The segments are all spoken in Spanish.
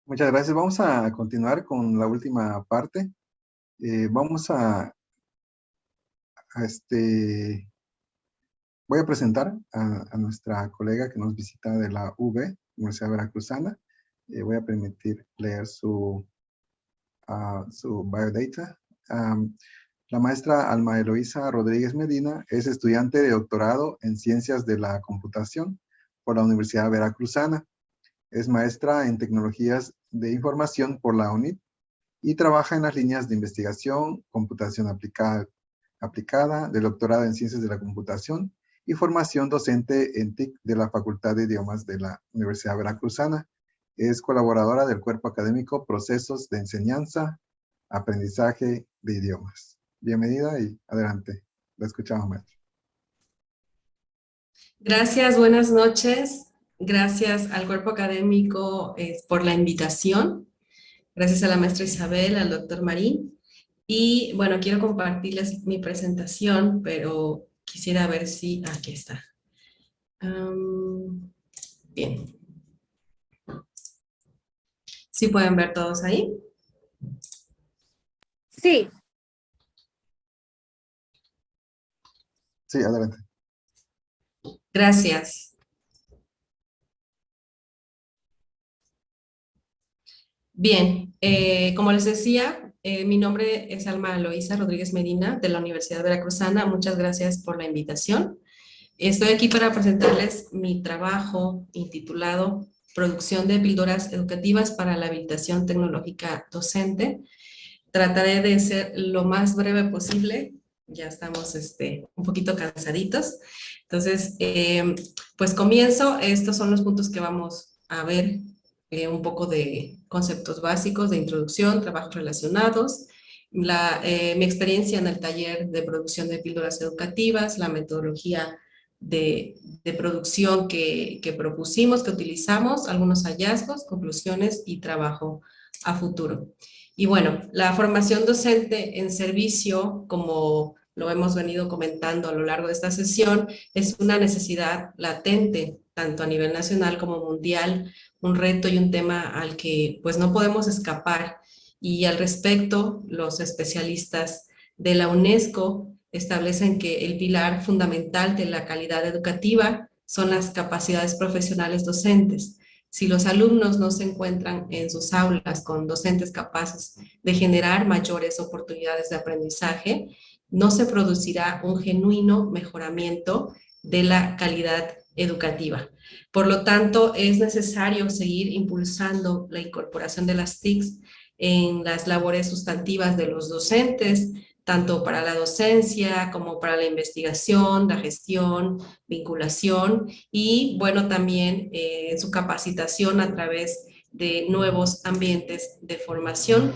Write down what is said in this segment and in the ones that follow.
Muchas gracias. Vamos a continuar con la última parte. Vamos a voy a presentar a nuestra colega que nos visita de la Universidad Veracruzana. Voy a permitir leer su biodata. La maestra Alma Eloísa Rodríguez Medina es estudiante de doctorado en Ciencias de la Computación por la Universidad Veracruzana. Es maestra en Tecnologías de Información por la UNIT y trabaja en las líneas de investigación, computación aplicada, de doctorado en Ciencias de la Computación y formación docente en TIC de la Facultad de Idiomas de la Universidad Veracruzana. Es colaboradora del cuerpo académico Procesos de Enseñanza, Aprendizaje de Idiomas. Bienvenida y adelante. La escuchamos, maestra. Gracias, buenas noches. Gracias al cuerpo académico por la invitación. Gracias a la maestra Isabel, al doctor Marín. Y bueno, quiero compartirles mi presentación, pero quisiera ver si... Aquí está. Bien. ¿Sí pueden ver todos ahí? Sí. Sí, adelante. Gracias. Bien, como les decía, mi nombre es Alma Eloísa Rodríguez Medina de la Universidad Veracruzana. Muchas gracias por la invitación. Estoy aquí para presentarles mi trabajo intitulado Producción de píldoras educativas para la habilitación tecnológica docente. Trataré de ser lo más breve posible. Ya estamos un poquito cansaditos. Entonces, pues comienzo. Estos son los puntos que vamos a ver. Un poco de conceptos básicos de introducción, trabajos relacionados, mi experiencia en el taller de producción de píldoras educativas, la metodología de producción que propusimos, que utilizamos, algunos hallazgos, conclusiones y trabajo a futuro. Y bueno, la formación docente en servicio, como lo hemos venido comentando a lo largo de esta sesión, es una necesidad latente, tanto a nivel nacional como mundial, un reto y un tema al que pues no podemos escapar. Y al respecto, los especialistas de la UNESCO establecen que el pilar fundamental de la calidad educativa son las capacidades profesionales docentes. Si los alumnos no se encuentran en sus aulas con docentes capaces de generar mayores oportunidades de aprendizaje, no se producirá un genuino mejoramiento de la calidad educativa. Por lo tanto, es necesario seguir impulsando la incorporación de las TICs en las labores sustantivas de los docentes, tanto para la docencia como para la investigación, la gestión, vinculación y, bueno, también su capacitación a través de nuevos ambientes de formación.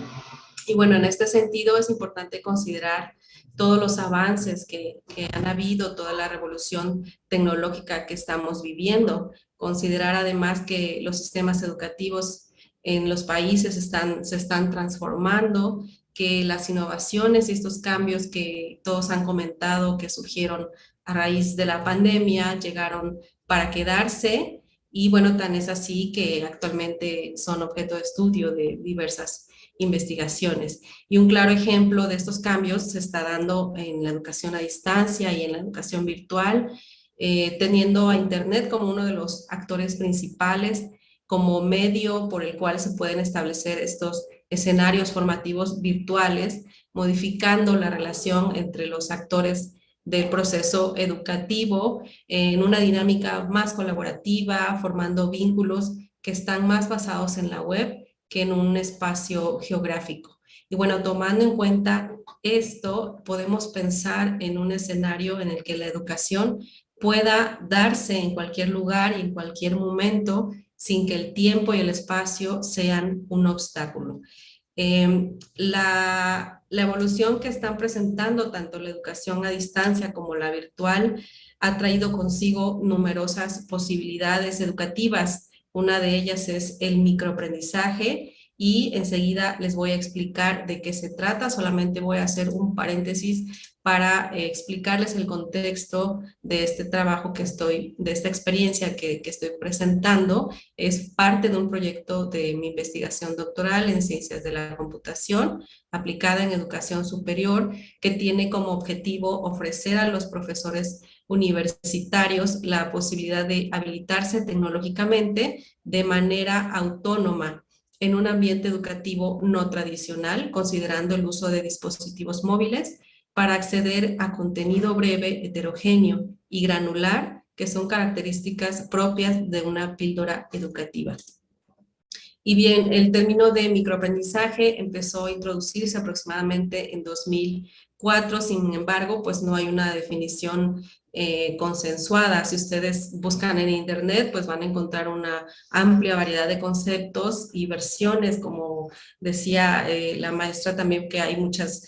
Y bueno, en este sentido es importante considerar todos los avances que han habido, toda la revolución tecnológica que estamos viviendo. Considerar además que los sistemas educativos en los países se están transformando, que las innovaciones y estos cambios que todos han comentado que surgieron a raíz de la pandemia llegaron para quedarse y bueno, tan es así que actualmente son objeto de estudio de diversas investigaciones. Y un claro ejemplo de estos cambios se está dando en la educación a distancia y en la educación virtual, teniendo a Internet como uno de los actores principales, como medio por el cual se pueden establecer estos escenarios formativos virtuales, modificando la relación entre los actores del proceso educativo en una dinámica más colaborativa, formando vínculos que están más basados en la web que en un espacio geográfico. Y bueno, tomando en cuenta esto, podemos pensar en un escenario en el que la educación pueda darse en cualquier lugar y en cualquier momento sin que el tiempo y el espacio sean un obstáculo. La evolución que están presentando tanto la educación a distancia como la virtual ha traído consigo numerosas posibilidades educativas. Una de ellas es el microaprendizaje y enseguida les voy a explicar de qué se trata. Solamente voy a hacer un paréntesis para explicarles el contexto de este trabajo de esta experiencia que estoy presentando. Es parte de un proyecto de mi investigación doctoral en ciencias de la computación aplicada en educación superior, que tiene como objetivo ofrecer a los profesores universitarios la posibilidad de habilitarse tecnológicamente de manera autónoma en un ambiente educativo no tradicional, considerando el uso de dispositivos móviles para acceder a contenido breve, heterogéneo y granular, que son características propias de una píldora educativa. Y bien, el término de microaprendizaje empezó a introducirse aproximadamente en 2004, sin embargo, pues no hay una definición consensuada. Si ustedes buscan en internet, pues van a encontrar una amplia variedad de conceptos y versiones, como decía la maestra también, que hay muchas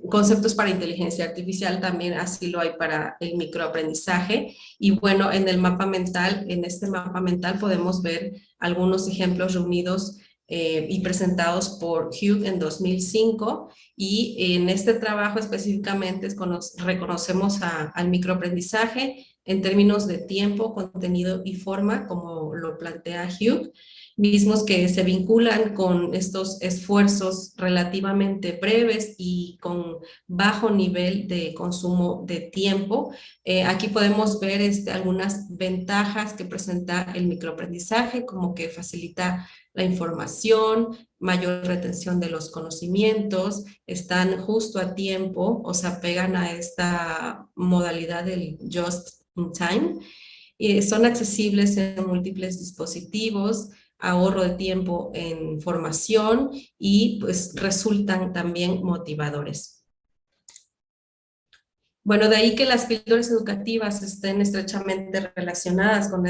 conceptos para inteligencia artificial, también así lo hay para el microaprendizaje. Y bueno, en el mapa mental, en este mapa mental podemos ver algunos ejemplos reunidos y presentados por Hugh en 2005, y en este trabajo específicamente reconocemos al microaprendizaje en términos de tiempo, contenido y forma, como lo plantea Hugh, mismos que se vinculan con estos esfuerzos relativamente breves y con bajo nivel de consumo de tiempo. Aquí podemos ver algunas ventajas que presenta el microaprendizaje, como que facilita la información, mayor retención de los conocimientos, están justo a tiempo, o sea, pegan a esta modalidad del just in time, son accesibles en múltiples dispositivos, ahorro de tiempo en formación y pues resultan también motivadores. Bueno, de ahí que las píldoras educativas estén estrechamente relacionadas con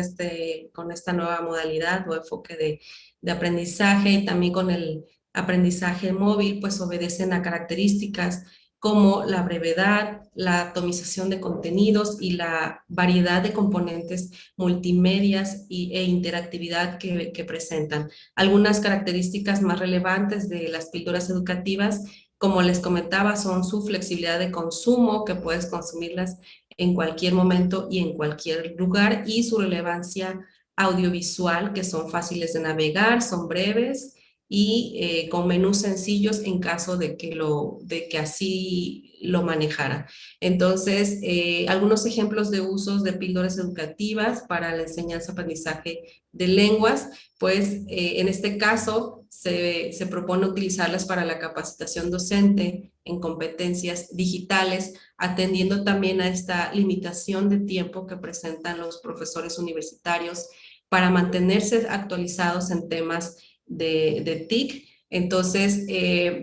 esta nueva modalidad o enfoque de aprendizaje, y también con el aprendizaje móvil, pues obedecen a características como la brevedad, la atomización de contenidos y la variedad de componentes multimedias e interactividad que presentan. Algunas características más relevantes de las píldoras educativas, como les comentaba, son su flexibilidad de consumo, que puedes consumirlas en cualquier momento y en cualquier lugar, y su relevancia audiovisual, que son fáciles de navegar, son breves y con menús sencillos en caso de que así lo manejara. Entonces, algunos ejemplos de usos de píldoras educativas para la enseñanza-aprendizaje de lenguas, pues en este caso se propone utilizarlas para la capacitación docente en competencias digitales, atendiendo también a esta limitación de tiempo que presentan los profesores universitarios para mantenerse actualizados en temas de TIC. Entonces,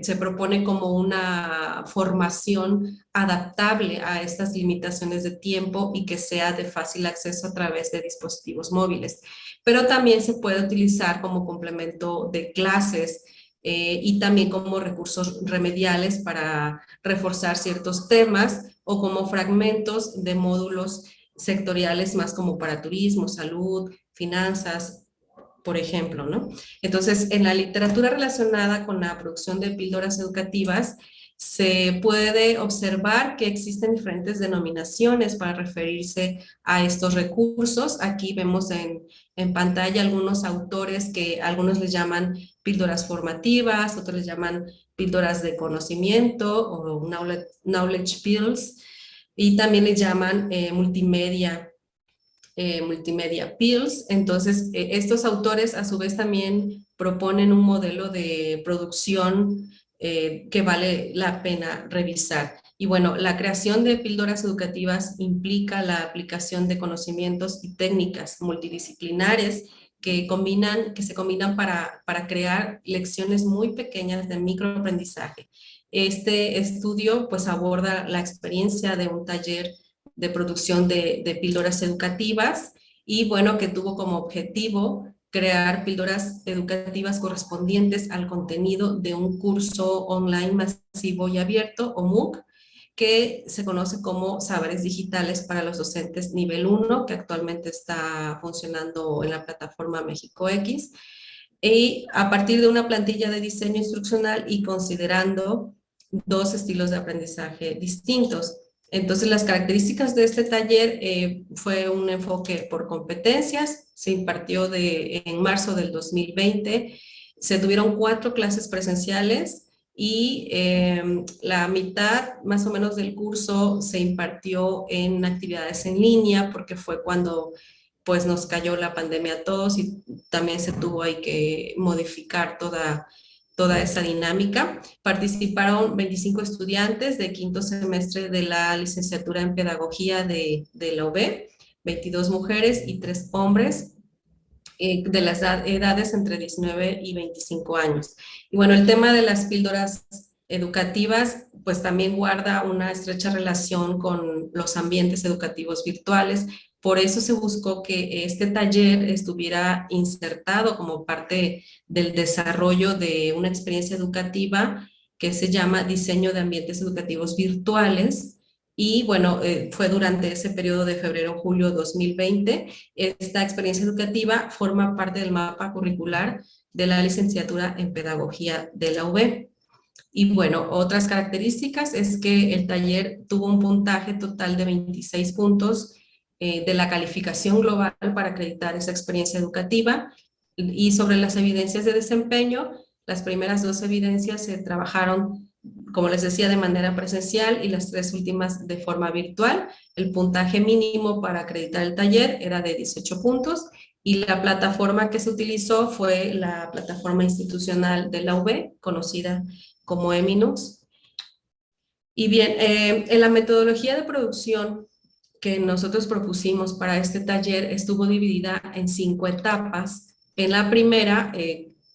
se propone como una formación adaptable a estas limitaciones de tiempo y que sea de fácil acceso a través de dispositivos móviles. Pero también se puede utilizar como complemento de clases y también como recursos remediales para reforzar ciertos temas, o como fragmentos de módulos sectoriales más como para turismo, salud, finanzas, por ejemplo, ¿no? Entonces, en la literatura relacionada con la producción de píldoras educativas, se puede observar que existen diferentes denominaciones para referirse a estos recursos. Aquí vemos en pantalla algunos autores que algunos les llaman píldoras formativas, otros les llaman píldoras de conocimiento o knowledge pills, y también les llaman multimedia pills. Entonces, estos autores a su vez también proponen un modelo de producción que vale la pena revisar. Y bueno, la creación de píldoras educativas implica la aplicación de conocimientos y técnicas multidisciplinares que se combinan para crear lecciones muy pequeñas de microaprendizaje. Este estudio pues aborda la experiencia de un taller de producción de píldoras educativas, y bueno, que tuvo como objetivo crear píldoras educativas correspondientes al contenido de un curso online masivo y abierto, o MOOC, que se conoce como Saberes Digitales para los Docentes Nivel 1, que actualmente está funcionando en la plataforma México X. y a partir de una plantilla de diseño instruccional y considerando dos estilos de aprendizaje distintos. Entonces, las características de este taller fue un enfoque por competencias, se impartió en marzo del 2020, se tuvieron 4 clases presenciales y la mitad más o menos del curso se impartió en actividades en línea porque fue cuando pues nos cayó la pandemia a todos y también se tuvo ahí que modificar toda esa dinámica. Participaron 25 estudiantes de quinto semestre de la licenciatura en pedagogía de la UB, 22 mujeres y 3 hombres de las edades entre 19 y 25 años. Y bueno, el tema de las píldoras educativas, pues también guarda una estrecha relación con los ambientes educativos virtuales. Por eso se buscó que este taller estuviera insertado como parte del desarrollo de una experiencia educativa que se llama Diseño de Ambientes Educativos Virtuales. Y bueno, fue durante ese periodo de febrero-julio 2020. Esta experiencia educativa forma parte del mapa curricular de la licenciatura en pedagogía de la UB. Y bueno, otras características es que el taller tuvo un puntaje total de 26 puntos de la calificación global para acreditar esa experiencia educativa. Y sobre las evidencias de desempeño, las primeras 2 evidencias se trabajaron, como les decía, de manera presencial y las 3 últimas de forma virtual. El puntaje mínimo para acreditar el taller era de 18 puntos y la plataforma que se utilizó fue la plataforma institucional de la UB, conocida como Eminux. Y bien, en la metodología de producción que nosotros propusimos para este taller estuvo dividida en 5 etapas. En la primera,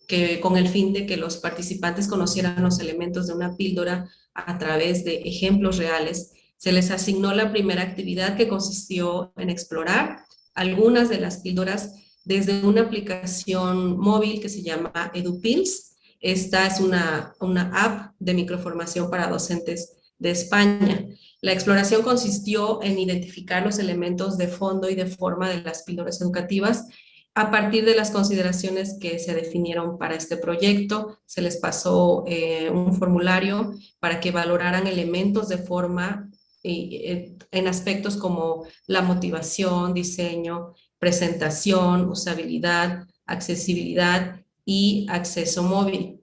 que con el fin de que los participantes conocieran los elementos de una píldora a través de ejemplos reales, se les asignó la primera actividad que consistió en explorar algunas de las píldoras desde una aplicación móvil que se llama EduPills. Esta es una app de microformación para docentes de España. La exploración consistió en identificar los elementos de fondo y de forma de las píldoras educativas a partir de las consideraciones que se definieron para este proyecto. Se les pasó un formulario para que valoraran elementos de forma en aspectos como la motivación, diseño, presentación, usabilidad, accesibilidad y acceso móvil.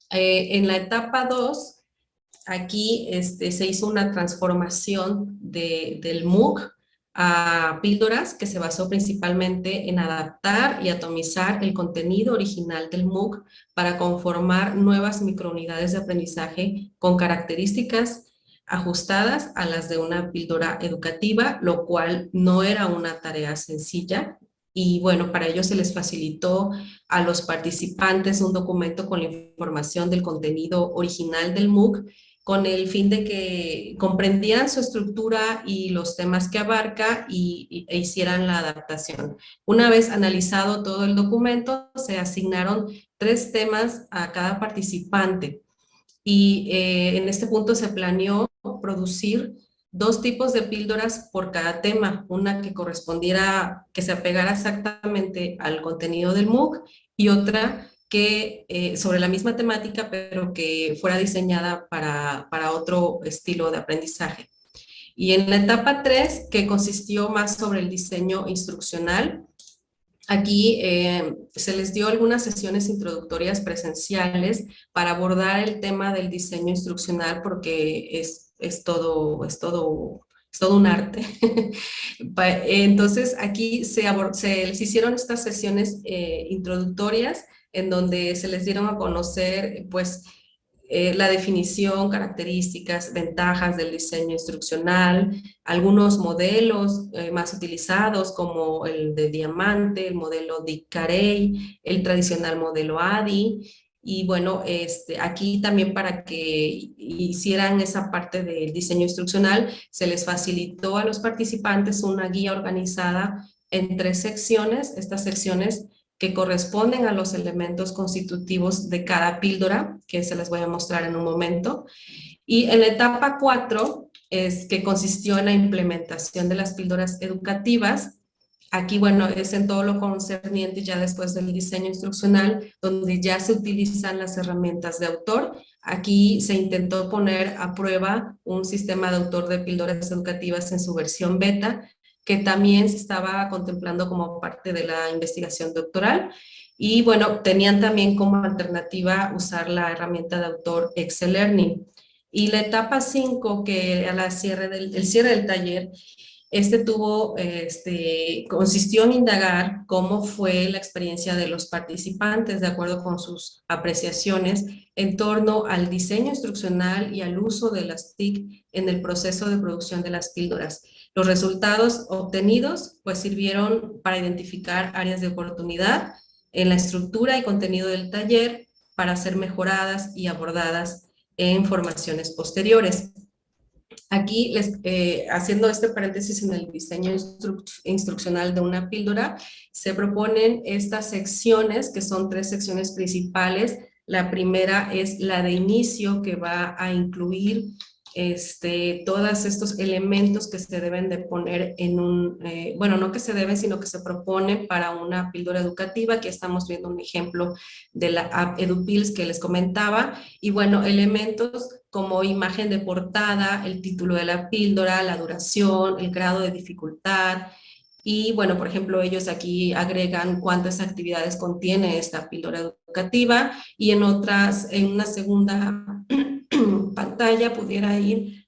En la etapa 2, aquí se hizo una transformación del MOOC a píldoras que se basó principalmente en adaptar y atomizar el contenido original del MOOC para conformar nuevas microunidades de aprendizaje con características ajustadas a las de una píldora educativa, lo cual no era una tarea sencilla. Y bueno, para ello se les facilitó a los participantes un documento con la información del contenido original del MOOC con el fin de que comprendieran su estructura y los temas que abarca e hicieran la adaptación. Una vez analizado todo el documento, se asignaron 3 temas a cada participante y en este punto se planeó producir 2 tipos de píldoras por cada tema, una que correspondiera, que se apegara exactamente al contenido del MOOC y otra que sobre la misma temática, pero que fuera diseñada para otro estilo de aprendizaje. Y en la etapa 3, que consistió más sobre el diseño instruccional, aquí se les dio algunas sesiones introductorias presenciales para abordar el tema del diseño instruccional porque es todo un arte. Entonces aquí se les hicieron estas sesiones introductorias en donde se les dieron a conocer pues la definición, características, ventajas del diseño instruccional, algunos modelos más utilizados como el de diamante, el modelo Dick Carey, el tradicional modelo ADI. Y bueno, aquí también para que hicieran esa parte del diseño instruccional, se les facilitó a los participantes una guía organizada en 3 secciones. Estas secciones que corresponden a los elementos constitutivos de cada píldora, que se les voy a mostrar en un momento. Y en la etapa 4, que consistió en la implementación de las píldoras educativas, Aquí, bueno, es en todo lo concerniente ya después del diseño instruccional, donde ya se utilizan las herramientas de autor. Aquí se intentó poner a prueba un sistema de autor de píldoras educativas en su versión beta, que también se estaba contemplando como parte de la investigación doctoral. Y bueno, tenían también como alternativa usar la herramienta de autor Excel Learning. Y la etapa 5, que a la el cierre del taller, consistió en indagar cómo fue la experiencia de los participantes de acuerdo con sus apreciaciones en torno al diseño instruccional y al uso de las TIC en el proceso de producción de las píldoras. Los resultados obtenidos pues sirvieron para identificar áreas de oportunidad en la estructura y contenido del taller para ser mejoradas y abordadas en formaciones posteriores. Aquí, haciendo este paréntesis en el diseño instruccional de una píldora, se proponen estas secciones, que son 3 secciones principales. La primera es la de inicio, que va a incluir todos estos elementos que se deben de poner en bueno, no que se deben, sino que se proponen para una píldora educativa. Aquí estamos viendo un ejemplo de la app EduPills que les comentaba. Y bueno, elementos como imagen de portada, el título de la píldora, la duración, el grado de dificultad. Y bueno, por ejemplo, ellos aquí agregan cuántas actividades contiene esta píldora educativa, y en una segunda pantalla pudiera ir,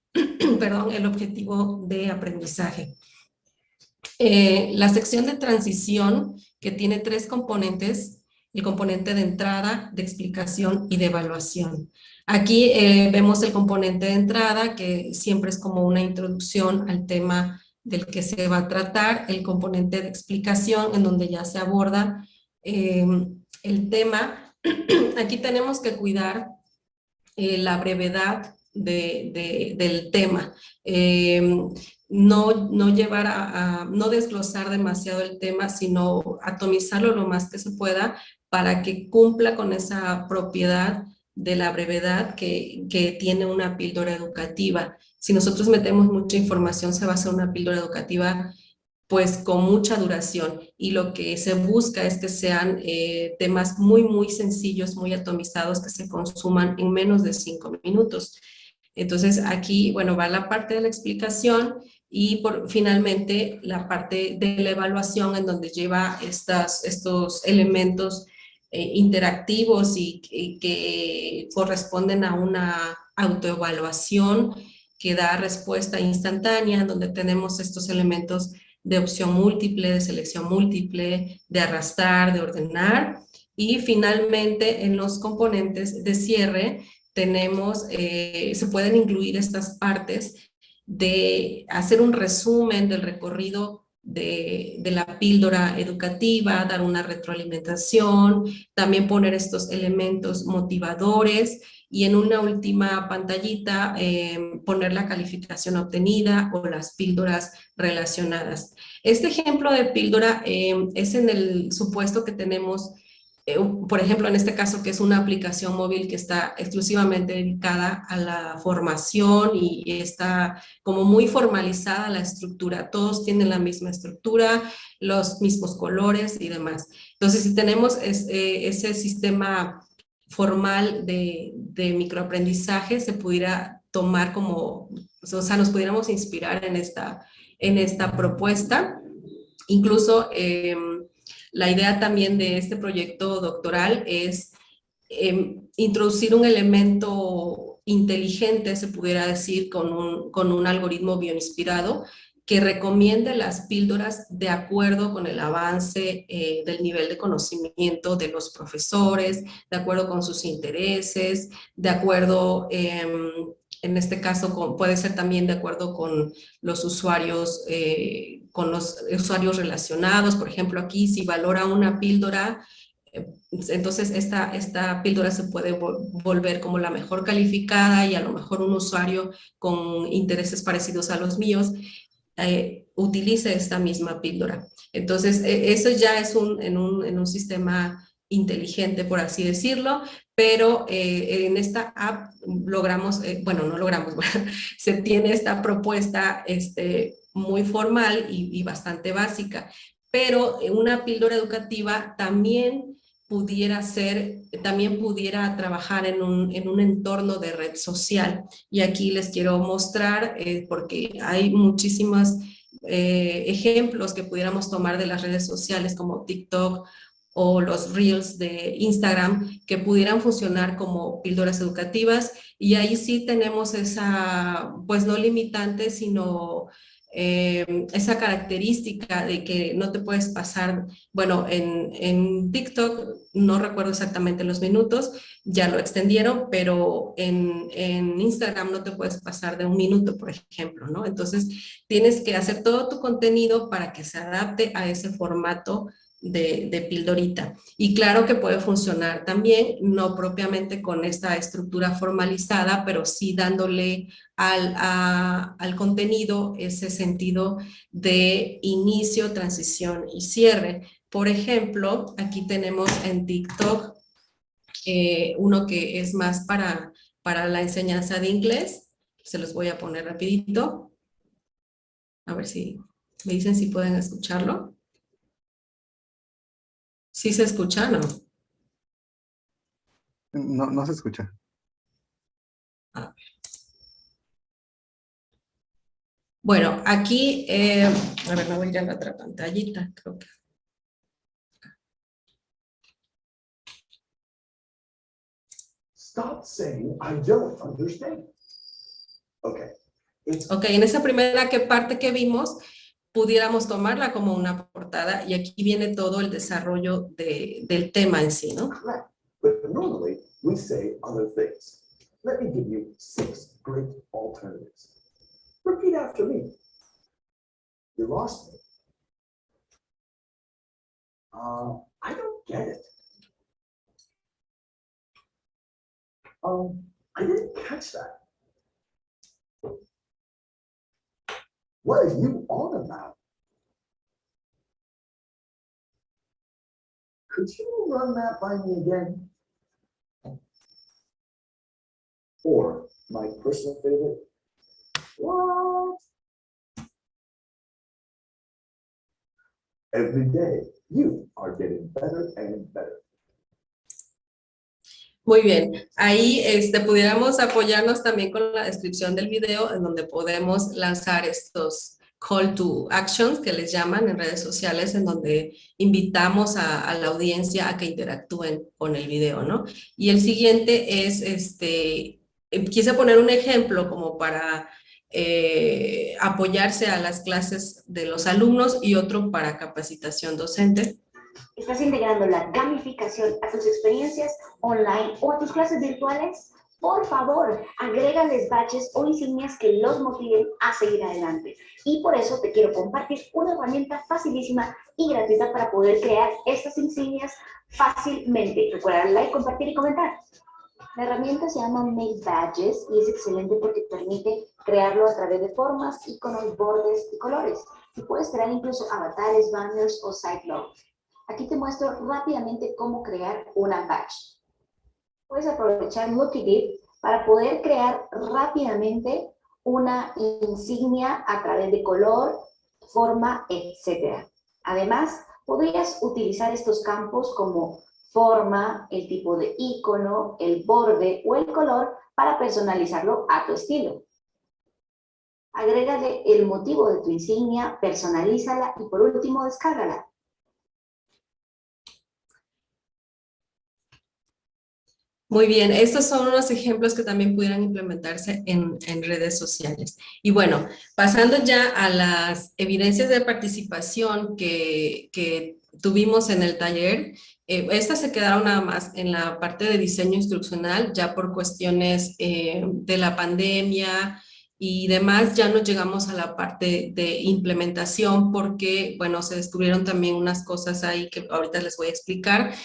perdón, el objetivo de aprendizaje. La sección de transición, que tiene 3 componentes: el componente de entrada, de explicación y de evaluación. Aquí vemos el componente de entrada, que siempre es como una introducción al tema del que se va a tratar; el componente de explicación, en donde ya se aborda el tema. Aquí tenemos que cuidar la brevedad del tema. No llevar no desglosar demasiado el tema, sino atomizarlo lo más que se pueda para que cumpla con esa propiedad de la brevedad que tiene una píldora educativa. Si nosotros metemos mucha información, se va a hacer una píldora educativa pues con mucha duración, y lo que se busca es que sean temas muy, muy sencillos, muy atomizados, que se consuman en menos de 5 minutos. Entonces aquí, bueno, va la parte de la explicación, y finalmente la parte de la evaluación, en donde lleva estos elementos interactivos y que corresponden a una autoevaluación que da respuesta instantánea, donde tenemos estos elementos de opción múltiple, de selección múltiple, de arrastrar, de ordenar. Y finalmente, en los componentes de cierre tenemos, se pueden incluir estas partes de hacer un resumen del recorrido de la píldora educativa, dar una retroalimentación, también poner estos elementos motivadores, y en una última pantallita poner la calificación obtenida o las píldoras relacionadas. Este ejemplo de píldora es en el supuesto que tenemos, por ejemplo, en este caso, que es una aplicación móvil que está exclusivamente dedicada a la formación, y está como muy formalizada la estructura. Todos tienen la misma estructura, los mismos colores y demás. Entonces, si tenemos ese sistema formal de microaprendizaje, se pudiera tomar como, o sea, nos pudiéramos inspirar en esta propuesta. Incluso la idea también de este proyecto doctoral es introducir un elemento inteligente, se pudiera decir, con un algoritmo bioinspirado, que recomiende las píldoras de acuerdo con el avance del nivel de conocimiento de los profesores, de acuerdo con sus intereses, de acuerdo, en este caso, puede ser también de acuerdo con los usuarios relacionados. Por ejemplo, aquí, si valora una píldora, entonces esta píldora se puede volver como la mejor calificada, y a lo mejor un usuario con intereses parecidos a los míos utilice esta misma píldora. Entonces, eso ya es en un sistema inteligente, por así decirlo, pero en esta app logramos, bueno, no logramos, se tiene esta propuesta muy formal y bastante básica, pero una píldora educativa también pudiera trabajar en un entorno de red social. Y aquí les quiero mostrar, porque hay muchísimos ejemplos que pudiéramos tomar de las redes sociales como TikTok o los Reels de Instagram, que pudieran funcionar como píldoras educativas, y ahí sí tenemos esa, pues no limitante, sino esa característica de que no te puedes pasar, bueno, en TikTok, no recuerdo exactamente los minutos, ya lo extendieron, pero en Instagram no te puedes pasar de 1 minuto, por ejemplo, ¿no? Entonces, tienes que hacer todo tu contenido para que se adapte a ese formato de pildorita. Y claro que puede funcionar también, no propiamente con esta estructura formalizada, pero sí dándole al contenido ese sentido de inicio, transición y cierre. Por ejemplo, aquí tenemos en TikTok uno que es más para la enseñanza de inglés. Se los voy a poner rapidito. A ver si me dicen si pueden escucharlo. ¿Sí se escucha, no? No, no se escucha. A ver. Bueno, aquí, a ver, me voy a ir a la otra pantallita, creo que. Stop saying I don't understand. Okay. Ok, en esa primera parte que vimos, pudiéramos tomarla como una portada, y aquí viene todo el desarrollo del tema en sí, ¿no? Correct. But normally we say other things. Let me give you 6 great alternatives. Repeat after me. You lost me. I don't get it. I didn't catch that. What are you on about? Could you run that by me again? Or my personal favorite, what? Every day, you are getting better and better. Muy bien, ahí pudiéramos apoyarnos también con la descripción del video, en donde podemos lanzar estos call to actions que les llaman en redes sociales, en donde invitamos a la audiencia a que interactúen con el video, ¿no? Y el siguiente es, quise poner un ejemplo como para apoyarse a las clases de los alumnos, y otro para capacitación docente. ¿Estás integrando la gamificación a tus experiencias online o a tus clases virtuales? Por favor, agrégales badges o insignias que los motiven a seguir adelante. Y por eso te quiero compartir una herramienta facilísima y gratuita para poder crear estas insignias fácilmente. Recuerda darle like, compartir y comentar. La herramienta se llama Make Badges y es excelente porque permite crearlo a través de formas, iconos, bordes y colores. Y puedes crear incluso avatares, banners o site logos. Aquí te muestro rápidamente cómo crear una badge. Puedes aprovechar Multidip para poder crear rápidamente una insignia a través de color, forma, etc. Además, podrías utilizar estos campos como forma, el tipo de icono, el borde o el color para personalizarlo a tu estilo. Agrégale el motivo de tu insignia, personalízala y por último, descárgala. Muy bien, estos son unos ejemplos que también pudieran implementarse en redes sociales. Y bueno, pasando ya a las evidencias de participación que tuvimos en el taller, estas se quedaron nada más en la parte de diseño instruccional, ya por cuestiones de la pandemia y demás, ya no llegamos a la parte de implementación porque, bueno, se descubrieron también unas cosas ahí que ahorita les voy a explicar.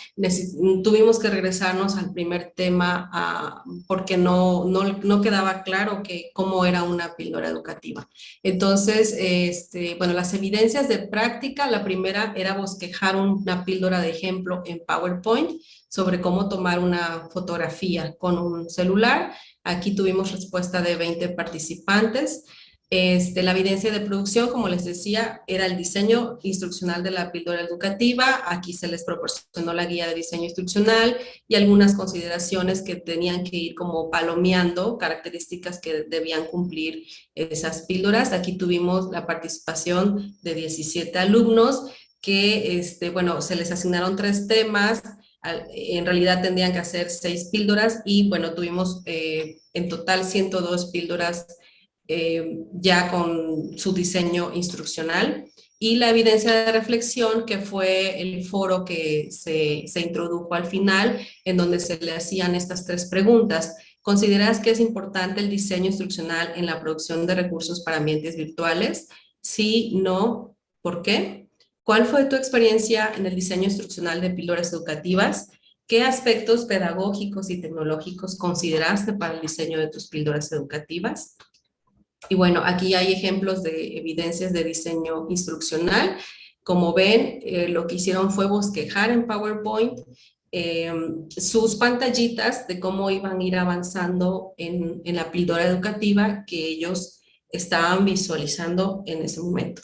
Tuvimos que regresarnos al primer tema porque no quedaba claro cómo era una píldora educativa. Entonces, bueno, las evidencias de práctica, la primera era bosquejar una píldora de ejemplo en PowerPoint sobre cómo tomar una fotografía con un celular. Aquí tuvimos respuesta de 20 participantes. La evidencia de producción, como les decía, era el diseño instruccional de la píldora educativa. Aquí se les proporcionó la guía de diseño instruccional y algunas consideraciones que tenían que ir como palomeando, características que debían cumplir esas píldoras. Aquí tuvimos la participación de 17 alumnos que, bueno, se les asignaron 3 temas. En realidad tendrían que hacer 6 píldoras y, bueno, tuvimos en total 102 píldoras ya con su diseño instruccional, y la evidencia de reflexión, que fue el foro que se introdujo al final, en donde se le hacían estas 3 preguntas. ¿Consideras que es importante el diseño instruccional en la producción de recursos para ambientes virtuales? Sí, no, ¿por qué? ¿Cuál fue tu experiencia en el diseño instruccional de píldoras educativas? ¿Qué aspectos pedagógicos y tecnológicos consideraste para el diseño de tus píldoras educativas? Y bueno, aquí hay ejemplos de evidencias de diseño instruccional. Como ven, lo que hicieron fue bosquejar en PowerPoint sus pantallitas de cómo iban a ir avanzando en la píldora educativa que ellos estaban visualizando en ese momento.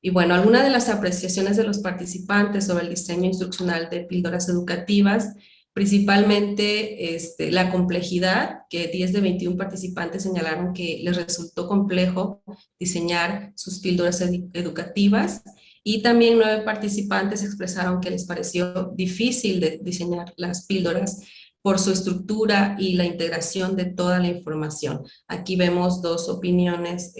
Y bueno, algunas de las apreciaciones de los participantes sobre el diseño instruccional de píldoras educativas, principalmente la complejidad, que 10 de 21 participantes señalaron que les resultó complejo diseñar sus píldoras educativas, y también 9 participantes expresaron que les pareció difícil de diseñar las píldoras por su estructura y la integración de toda la información. Aquí vemos 2 opiniones,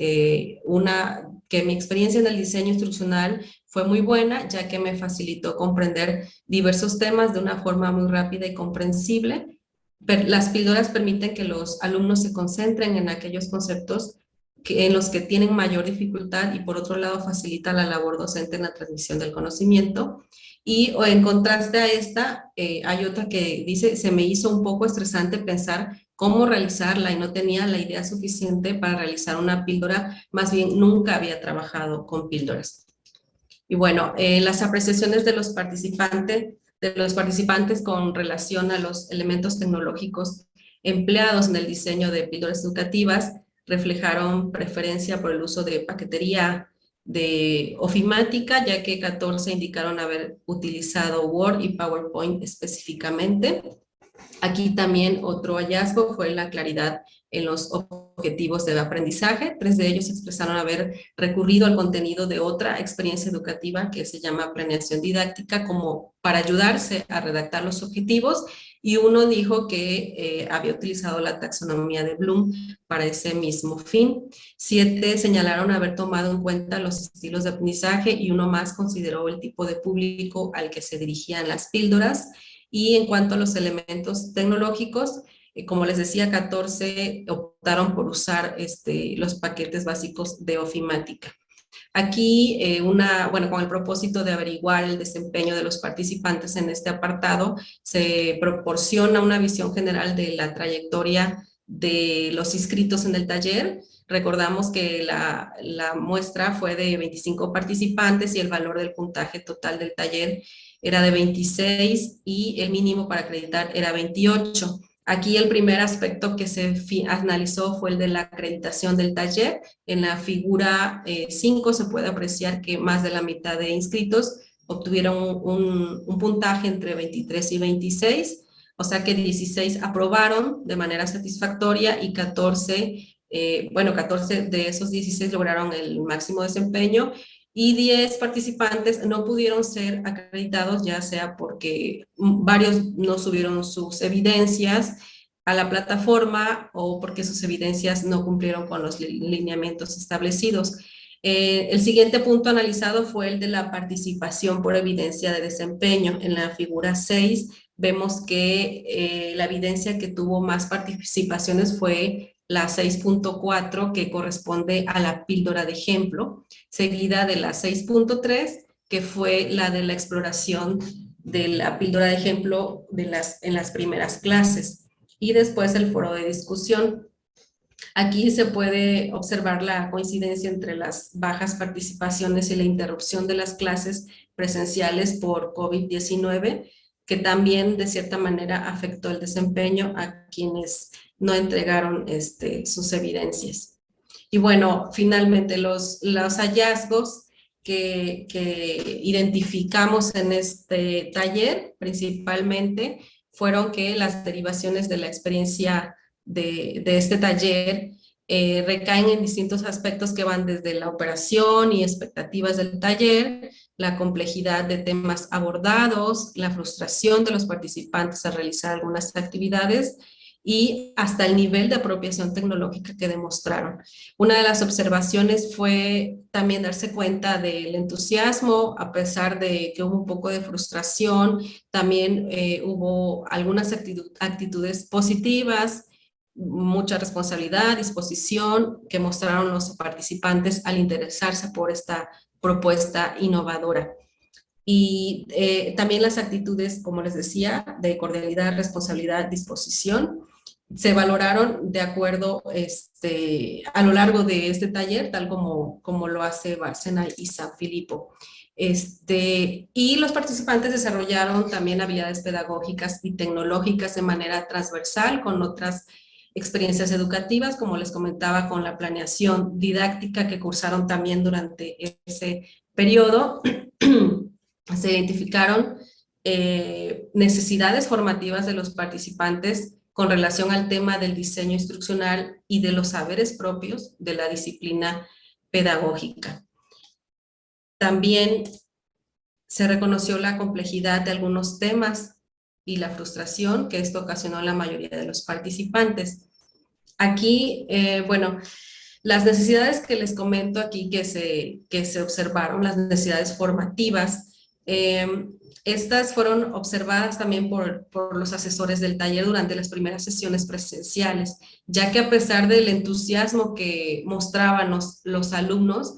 una que mi experiencia en el diseño instruccional fue muy buena, ya que me facilitó comprender diversos temas de una forma muy rápida y comprensible. Las píldoras permiten que los alumnos se concentren en aquellos conceptos en los que tienen mayor dificultad, y por otro lado facilita la labor docente en la transmisión del conocimiento. Y en contraste a esta, hay otra que dice: se me hizo un poco estresante pensar cómo realizarla y no tenía la idea suficiente para realizar una píldora, más bien nunca había trabajado con píldoras. Y bueno, las apreciaciones de los participantes con relación a los elementos tecnológicos empleados en el diseño de píldoras educativas reflejaron preferencia por el uso de paquetería de ofimática, ya que 14 indicaron haber utilizado Word y PowerPoint específicamente. Aquí también otro hallazgo fue la claridad en los objetivos de aprendizaje. 3 de ellos expresaron haber recurrido al contenido de otra experiencia educativa que se llama planeación didáctica, como para ayudarse a redactar los objetivos, y uno dijo que había utilizado la taxonomía de Bloom para ese mismo fin. 7 señalaron haber tomado en cuenta los estilos de aprendizaje, y uno más consideró el tipo de público al que se dirigían las píldoras. Y en cuanto a los elementos tecnológicos, como les decía, 14 optaron por usar los paquetes básicos de ofimática. Aquí, con el propósito de averiguar el desempeño de los participantes en este apartado, se proporciona una visión general de la trayectoria de los inscritos en el taller. Recordamos que la muestra fue de 25 participantes y el valor del puntaje total del taller era de 26 y el mínimo para acreditar era 28. Aquí el primer aspecto que se analizó fue el de la acreditación del taller. En la figura 5 se puede apreciar que más de la mitad de inscritos obtuvieron un puntaje entre 23 y 26, o sea que 16 aprobaron de manera satisfactoria y 14 de esos 16 lograron el máximo desempeño, y 10 participantes no pudieron ser acreditados, ya sea porque varios no subieron sus evidencias a la plataforma o porque sus evidencias no cumplieron con los lineamientos establecidos. El siguiente punto analizado fue el de la participación por evidencia de desempeño. En la figura 6 vemos que la evidencia que tuvo más participaciones fue la 6.4, que corresponde a la píldora de ejemplo, seguida de la 6.3, que fue la de la exploración de la píldora de ejemplo en las primeras clases, y después el foro de discusión. Aquí se puede observar la coincidencia entre las bajas participaciones y la interrupción de las clases presenciales por COVID-19, que también de cierta manera afectó el desempeño a quienes no entregaron sus evidencias. Y bueno, finalmente los hallazgos que identificamos en este taller principalmente fueron que las derivaciones de la experiencia de este taller recaen en distintos aspectos que van desde la operación y expectativas del taller, la complejidad de temas abordados, la frustración de los participantes al realizar algunas actividades y hasta el nivel de apropiación tecnológica que demostraron. Una de las observaciones fue también darse cuenta del entusiasmo, a pesar de que hubo un poco de frustración, también hubo algunas actitudes positivas, mucha responsabilidad, disposición que mostraron los participantes al interesarse por esta propuesta innovadora. Y también las actitudes, como les decía, de cordialidad, responsabilidad, disposición, se valoraron de acuerdo a lo largo de este taller, tal como lo hace Bárcena y San Filippo. Y los participantes desarrollaron también habilidades pedagógicas y tecnológicas de manera transversal con otras experiencias educativas, como les comentaba, con la planeación didáctica que cursaron también durante ese periodo. Se identificaron necesidades formativas de los participantes con relación al tema del diseño instruccional y de los saberes propios de la disciplina pedagógica. También se reconoció la complejidad de algunos temas y la frustración que esto ocasionó en la mayoría de los participantes. Aquí, bueno, las necesidades que les comento aquí que se observaron, las necesidades formativas, estas fueron observadas también por los asesores del taller durante las primeras sesiones presenciales, ya que a pesar del entusiasmo que mostraban los alumnos,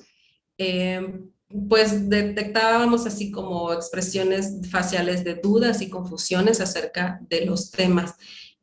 pues detectábamos así como expresiones faciales de dudas y confusiones acerca de los temas.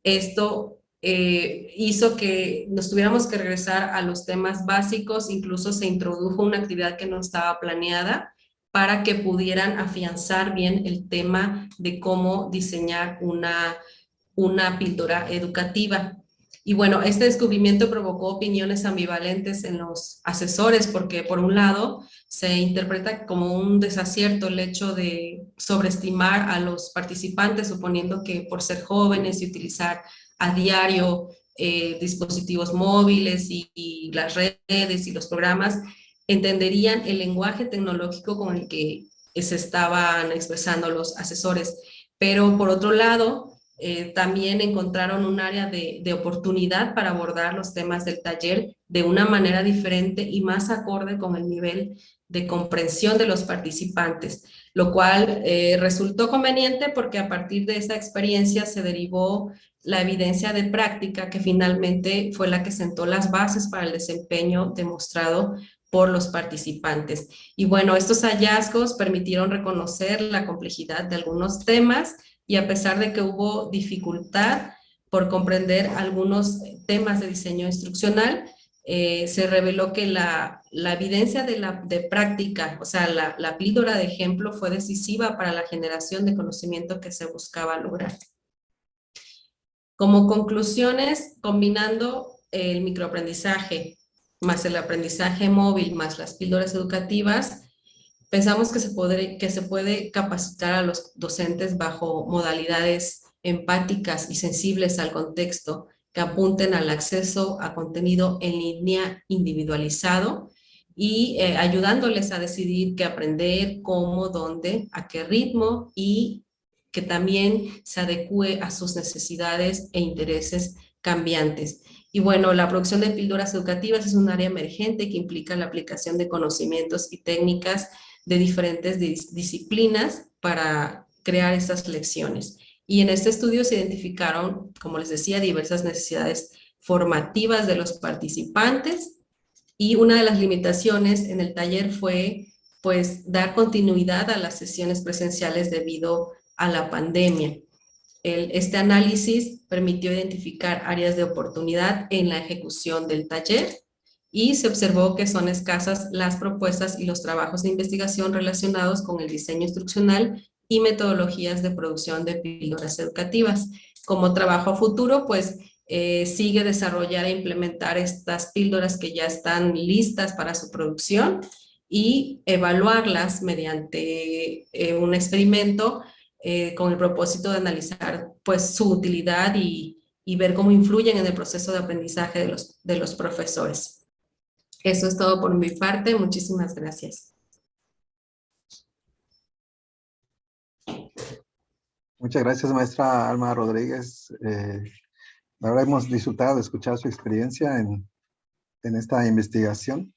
Esto hizo que nos tuviéramos que regresar a los temas básicos, incluso se introdujo una actividad que no estaba planeada para que pudieran afianzar bien el tema de cómo diseñar una píldora educativa. Y bueno, este descubrimiento provocó opiniones ambivalentes en los asesores, porque por un lado se interpreta como un desacierto el hecho de sobreestimar a los participantes, suponiendo que por ser jóvenes y utilizar a diario dispositivos móviles y las redes y los programas, entenderían el lenguaje tecnológico con el que se estaban expresando los asesores. Pero por otro lado, también encontraron un área de oportunidad para abordar los temas del taller de una manera diferente y más acorde con el nivel de comprensión de los participantes, lo cual resultó conveniente porque a partir de esta experiencia se derivó la evidencia de práctica que finalmente fue la que sentó las bases para el desempeño demostrado por los participantes. Y bueno, estos hallazgos permitieron reconocer la complejidad de algunos temas y a pesar de que hubo dificultad por comprender algunos temas de diseño instruccional, se reveló que la evidencia de práctica, o sea, la píldora de ejemplo fue decisiva para la generación de conocimiento que se buscaba lograr. Como conclusiones, combinando el microaprendizaje más el aprendizaje móvil más las píldoras educativas, pensamos que se puede capacitar a los docentes bajo modalidades empáticas y sensibles al contexto que apunten al acceso a contenido en línea individualizado y ayudándoles a decidir qué aprender, cómo, dónde, a qué ritmo y que también se adecue a sus necesidades e intereses cambiantes. Y bueno, la producción de píldoras educativas es un área emergente que implica la aplicación de conocimientos y técnicas de diferentes disciplinas para crear estas lecciones. Y en este estudio se identificaron, como les decía, diversas necesidades formativas de los participantes y una de las limitaciones en el taller fue pues dar continuidad a las sesiones presenciales debido a la pandemia. Este análisis permitió identificar áreas de oportunidad en la ejecución del taller y se observó que son escasas las propuestas y los trabajos de investigación relacionados con el diseño instruccional y metodologías de producción de píldoras educativas. Como trabajo a futuro, pues sigue desarrollar e implementar estas píldoras que ya están listas para su producción y evaluarlas mediante un experimento con el propósito de analizar pues, su utilidad y ver cómo influyen en el proceso de aprendizaje de los profesores. Eso es todo por mi parte. Muchísimas gracias. Muchas gracias, maestra Alma Rodríguez. La verdad hemos disfrutado de escuchar su experiencia en esta investigación.